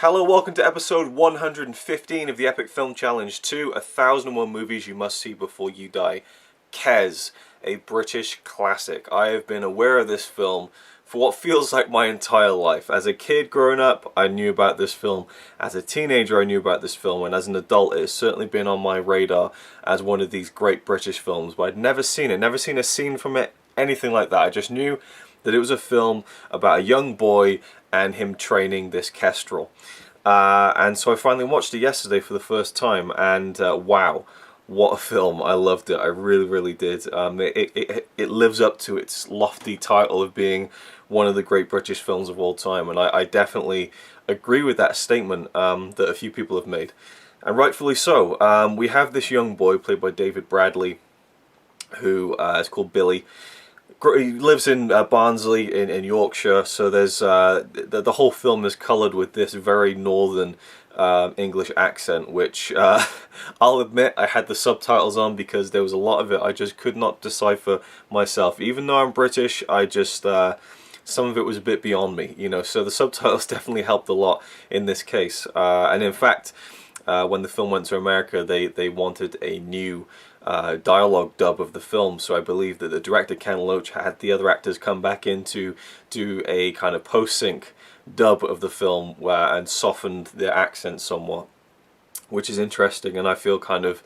Hello, welcome to episode 115 of the Epic Film Challenge 2, 1001 Movies You Must See Before You Die. Kes, a British classic. I have been aware of this film for what feels like my entire life. As a kid growing up, I knew about this film. As a teenager, I knew about this film. And as an adult, it has certainly been on my radar as one of these great British films. But I'd never seen it, never seen a scene from it, anything like that. I just knew that it was a film about a young boy and him training this Kestrel. And so I finally watched it yesterday for the first time, and wow, what a film. I loved it. I really did. It lives up to its lofty title of being one of the great British films of all time, and I definitely agree with that statement that a few people have made, and rightfully so. We have this young boy played by David Bradley, who is called Billy. He lives in Barnsley in Yorkshire, so there's the whole film is coloured with this very northern English accent, which I'll admit I had the subtitles on because there was a lot of it I just could not decipher myself. Even though I'm British, I just some of it was a bit beyond me, you know. So the subtitles definitely helped a lot in this case. And in fact, when the film went to America, they wanted a new dialogue dub of the film, so I believe that the director Ken Loach had the other actors come back in to do a kind of post-sync dub of the film and softened their accent somewhat, which is interesting, and I feel kind of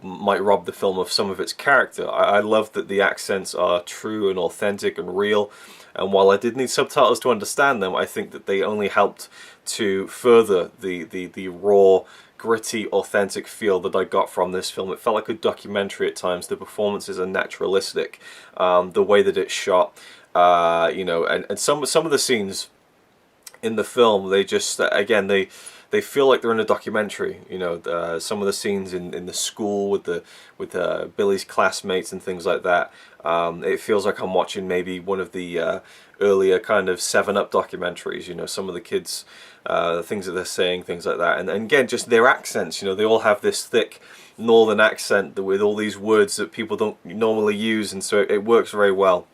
might rob the film of some of its character. I love that the accents are true and authentic and real, and while I did need subtitles to understand them, I think that they only helped to further the raw, gritty, authentic feel that I got from this film. It felt like a documentary at times. The performances are naturalistic. The way that it's shot, you know, and some of the scenes in the film, they just, again, they feel like they're in a documentary. You know, some of the scenes in the school with Billy's classmates and things like that. It feels like I'm watching maybe one of the earlier kind of 7-Up documentaries. You know, some of the kids, the things that they're saying, things like that, and again, just their accents. You know, they all have this thick northern accent with all these words that people don't normally use, and so it works very well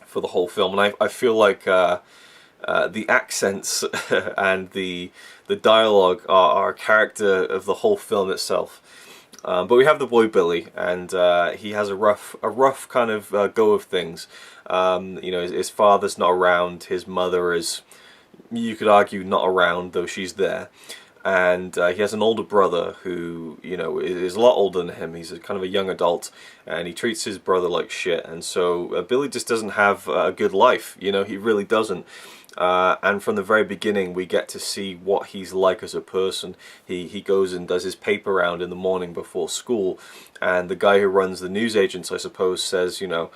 for the whole film. And I feel like the accents and the dialogue are a character of the whole film itself. But we have the boy Billy, and he has a rough kind of go of things. You know, his father's not around. His mother is, you could argue, not around, though she's there. And he has an older brother who, you know, is a lot older than him. He's kind of a young adult, and he treats his brother like shit. And so Billy just doesn't have a good life. You know, he really doesn't. And from the very beginning, we get to see what he's like as a person. He goes and does his paper round in the morning before school, and the guy who runs the newsagents, I suppose, says, you know,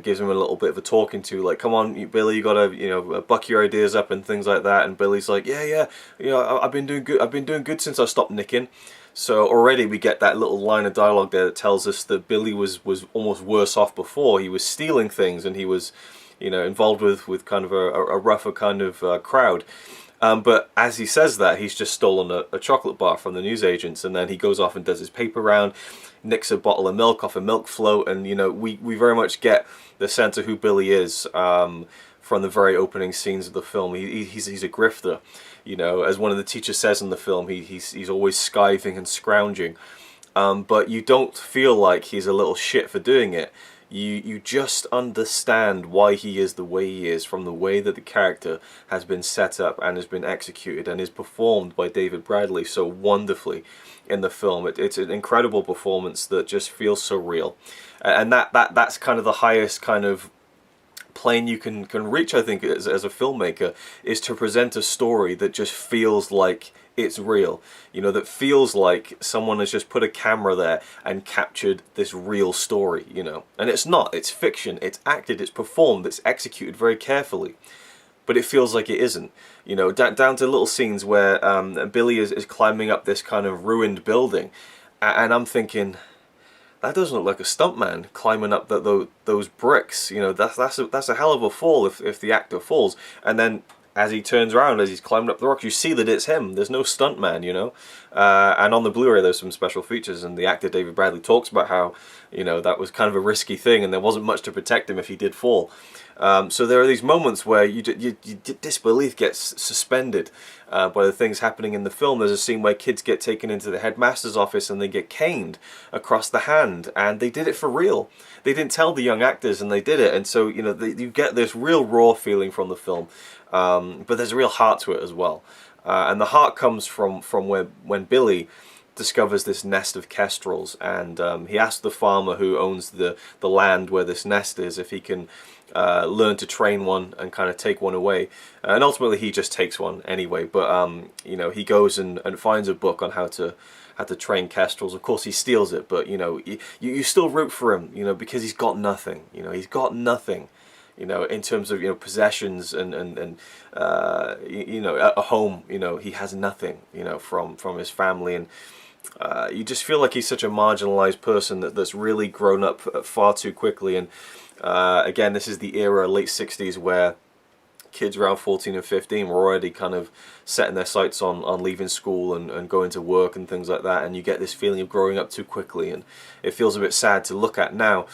gives him a little bit of a talking to, like, come on, Billy, you gotta, you know, buck your ideas up and things like that. And Billy's like, yeah, you know, I've been doing good since I stopped nicking. So already we get that little line of dialogue there that tells us that Billy was almost worse off before. He was stealing things, and he was, you know, involved with kind of a rougher kind of crowd. But as he says that, he's just stolen a chocolate bar from the newsagents, and then he goes off and does his paper round, nicks a bottle of milk off a milk float, and, you know, we very much get the sense of who Billy is from the very opening scenes of the film. He's a grifter, you know, as one of the teachers says in the film. He's always skiving and scrounging, but you don't feel like he's a little shit for doing it. You just understand why he is the way he is from the way that the character has been set up and has been executed and is performed by David Bradley so wonderfully in the film. It's an incredible performance that just feels so real, and that's kind of the highest kind of plane you can reach, I think, as a filmmaker, is to present a story that just feels like it's real, you know, that feels like someone has just put a camera there and captured this real story, you know. And it's not, it's fiction, it's acted, it's performed, it's executed very carefully, but it feels like it isn't, you know, down to little scenes where Billy is climbing up this kind of ruined building, and I'm thinking, that doesn't look like a stuntman climbing up those bricks, you know. That's a hell of a fall if the actor falls. And then as he turns around, as he's climbing up the rocks, you see that it's him. There's no stuntman, you know. And on the Blu-ray, there's some special features, and the actor David Bradley talks about how, you know, that was kind of a risky thing, and there wasn't much to protect him if he did fall. So there are these moments where you disbelief gets suspended by the things happening in the film. There's a scene where kids get taken into the headmaster's office and they get caned across the hand, and they did it for real. They didn't tell the young actors, and they did it. And so, you know, you get this real raw feeling from the film, but there's a real heart to it as well. And the heart comes from when Billy discovers this nest of kestrels, and he asks the farmer who owns the land where this nest is if he can learn to train one and kind of take one away. And ultimately he just takes one anyway, but you know, he goes and finds a book on how to train kestrels. Of course he steals it, but you know, you still root for him, you know, because he's got nothing. You know, he's got nothing, you know, in terms of, you know, possessions and you know, a home. You know, he has nothing, you know, from his family, and you just feel like he's such a marginalized person that's really grown up far too quickly. And again, this is the era, late 60s, where kids around 14 and 15 were already kind of setting their sights on leaving school and going to work and things like that, and you get this feeling of growing up too quickly, and it feels a bit sad to look at now.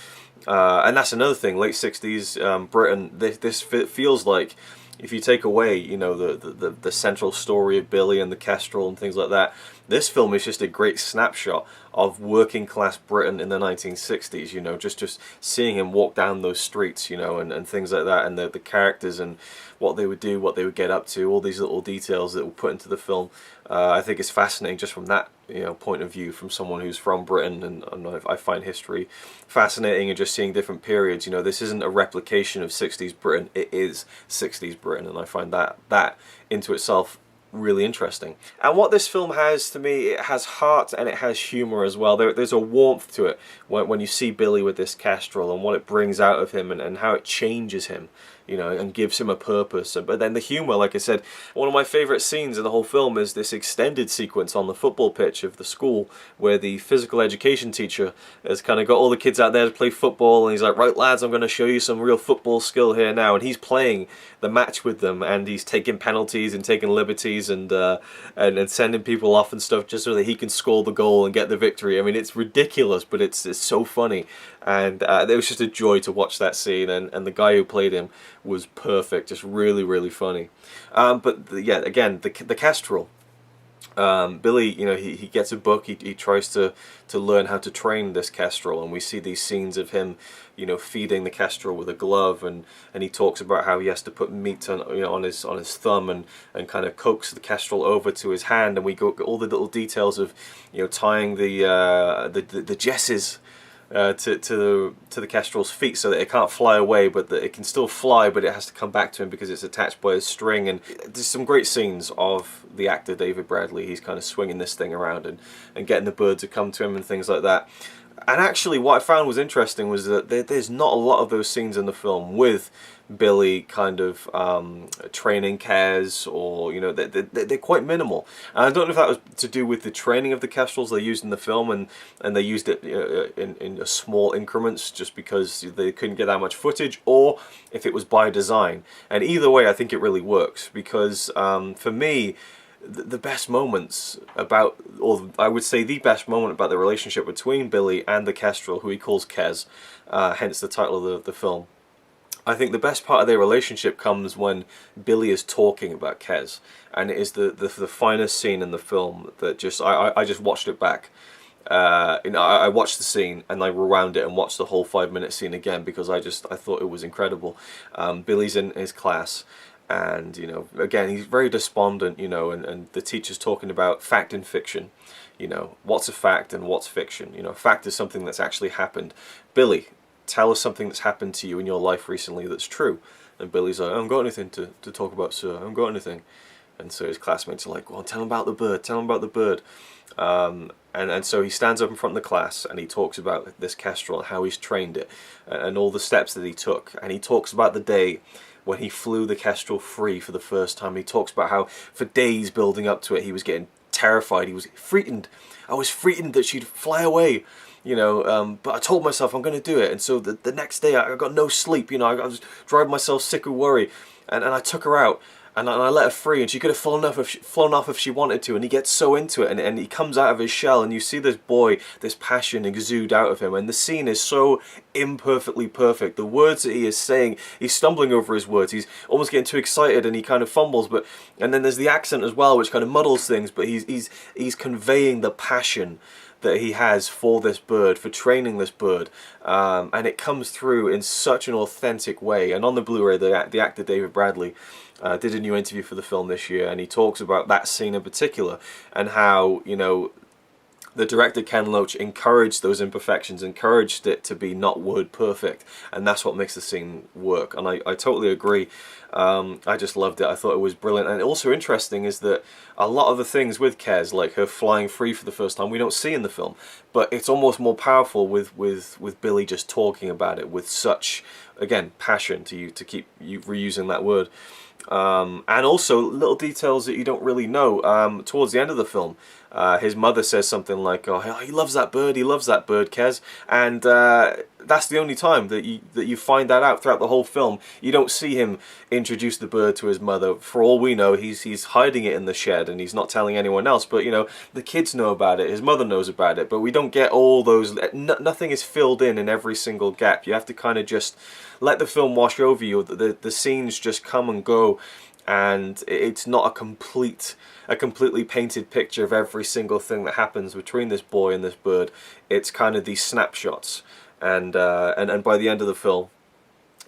And that's another thing, late 60s Britain, this feels like, if you take away, you know, the central story of Billy and the Kestrel and things like that, this film is just a great snapshot of working class Britain in the 1960s. You know, just seeing him walk down those streets, you know, and things like that, and the characters and what they would do, what they would get up to, all these little details that were put into the film. I think it's fascinating just from that, you know, point of view, from someone who's from Britain, and I find history fascinating, and just seeing different periods. You know, this isn't a replication of 60s Britain, it is 60s Britain, and I find that into itself really interesting. And what this film has, to me, it has heart and it has humour as well. There's a warmth to it when you see Billy with this kestrel and what it brings out of him, and how it changes him, you know, and gives him a purpose. But then the humour, like I said, one of my favourite scenes in the whole film is this extended sequence on the football pitch of the school, where the physical education teacher has kind of got all the kids out there to play football, and he's like, right lads, I'm going to show you some real football skill here now, and he's playing the match with them, and he's taking penalties and taking liberties and sending people off and stuff just so that he can score the goal and get the victory. I mean, it's ridiculous, but it's so funny, and it was just a joy to watch that scene, and the guy who played him was perfect, just really, really funny. Yeah, again, the kestrel. Billy, you know, he gets a book, he tries to learn how to train this kestrel, and we see these scenes of him, you know, feeding the kestrel with a glove, and he talks about how he has to put meat on, you know, on his thumb, and kind of coax the kestrel over to his hand, and we go all the little details of, you know, tying the jesses to the kestrel's feet so that it can't fly away, but that it can still fly, but it has to come back to him because it's attached by a string. And there's some great scenes of the actor David Bradley. He's kind of swinging this thing around and getting the bird to come to him and things like that. And actually what I found was interesting was that there's not a lot of those scenes in the film with Billy kind of training Kez, or, you know, they're quite minimal. And I don't know if that was to do with the training of the kestrels they used in the film, and they used it in small increments just because they couldn't get that much footage, or if it was by design. And either way, I think it really works, because for me, the best moments about, or I would say the best moment about the relationship between Billy and the kestrel, who he calls Kez, hence the title of the film. I think the best part of their relationship comes when Billy is talking about Kez, and it is the finest scene in the film that just, I just watched it back. You know, I watched the scene and I rewound it and watched the whole 5-minute scene again, because I thought it was incredible. Billy's in his class, and, you know, again, he's very despondent, you know, and the teacher's talking about fact and fiction. You know, what's a fact and what's fiction? You know, fact is something that's actually happened. Billy, tell us something that's happened to you in your life recently that's true. And Billy's like, I haven't got anything to talk about, sir. I haven't got anything. And so his classmates are like, well, tell him about the bird. Tell him about the bird. And so he stands up in front of the class and he talks about this kestrel and how he's trained it and all the steps that he took. And he talks about the day when he flew the kestrel free for the first time. He talks about how for days building up to it, he was getting terrified. He was frightened. I was frightened that she'd fly away. You know, but I told myself I'm going to do it, and so the next day I got no sleep. You know, I was driving myself sick with worry, and I took her out. And I let her free, and she could have flown off if she wanted to. And he gets so into it, and he comes out of his shell, and you see this boy, this passion exude out of him. And the scene is so imperfectly perfect. The words that he is saying, he's stumbling over his words. He's almost getting too excited, and he kind of fumbles. And then there's the accent as well, which kind of muddles things. But he's conveying the passion that he has for this bird, for training this bird, and it comes through in such an authentic way. And on the Blu-ray, the actor David Bradley did a new interview for the film this year, and he talks about that scene in particular, and how, you know, the director Ken Loach encouraged those imperfections, encouraged it to be not word perfect, and that's what makes the scene work. And I totally agree. I just loved it. I thought it was brilliant. And also interesting is that a lot of the things with Kes, like her flying free for the first time, we don't see in the film, but it's almost more powerful with Billy just talking about it with such, again, passion, to keep you reusing that word. And also little details that you don't really know. Towards the end of the film, his mother says something like, "Oh, he loves that bird. He loves that bird, Kes." And that's the only time that you find that out throughout the whole film. You don't see him introduce the bird to his mother. For all we know, he's hiding it in the shed and he's not telling anyone else. But you know, the kids know about it. His mother knows about it. But we don't get all those. Nothing is filled in every single gap. You have to kind of just let the film wash over you. The scenes just come and go, and it's not a completely painted picture of every single thing that happens between this boy and this bird. It's kind of these snapshots, and by the end of the film,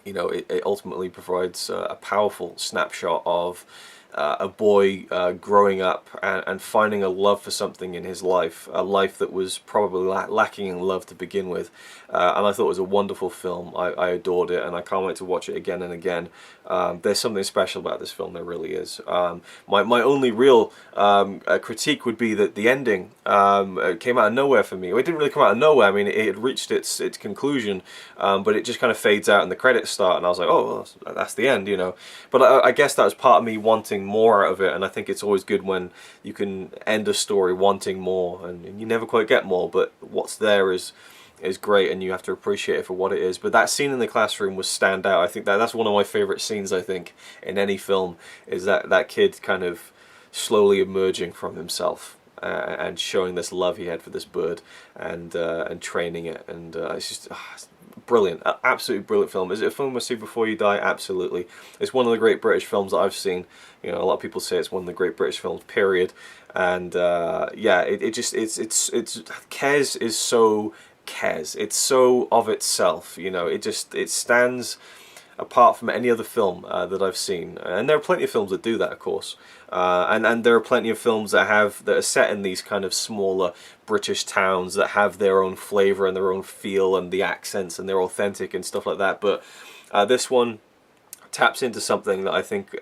you know, it ultimately provides a powerful snapshot of a boy growing up and finding a love for something in his life, a life that was probably lacking in love to begin with. And I thought it was a wonderful film. I adored it, and I can't wait to watch it again and again. There's something special about this film, there really is. My only real critique would be that the ending came out of nowhere for me. It didn't really come out of nowhere. I mean, it had reached its conclusion, but it just kind of fades out and the credits start, and I was like, oh, well, that's the end, you know. But I guess that was part of me wanting more out of it, and I think it's always good when you can end a story wanting more, and you never quite get more, but what's there is great, and you have to appreciate it for what it is. But that scene in the classroom was stand out. I think that's one of my favourite scenes, I think, in any film, is that kid kind of slowly emerging from himself and showing this love he had for this bird, and training it, and it's just brilliant, absolutely brilliant film. Is it a film must see before you die? Absolutely. It's one of the great British films that I've seen. You know, a lot of people say it's one of the great British films, period. And yeah, it's Kes is so Kes. It's so of itself. You know, it stands apart from any other film that I've seen. And there are plenty of films that do that, of course. And there are plenty of films that are set in these kind of smaller British towns that have their own flavour and their own feel and the accents, and they're authentic and stuff like that. But this one taps into something that I think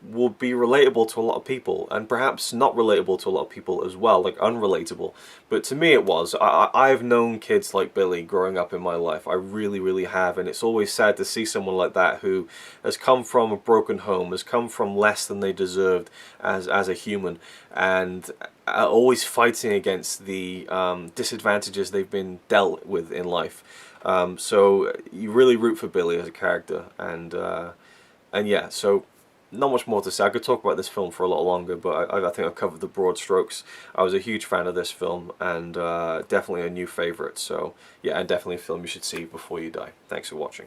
will be relatable to a lot of people, and perhaps not relatable to a lot of people as well, like unrelatable. But to me it was. I've known kids like Billy growing up in my life. I really, really have, and it's always sad to see someone like that who has come from a broken home, has come from less than they deserved as a human, and always fighting against the disadvantages they've been dealt with in life. So you really root for Billy as a character, and yeah, so not much more to say. I could talk about this film for a lot longer, but I think I've covered the broad strokes. I was a huge fan of this film, and definitely a new favourite. So yeah, and definitely a film you should see before you die. Thanks for watching.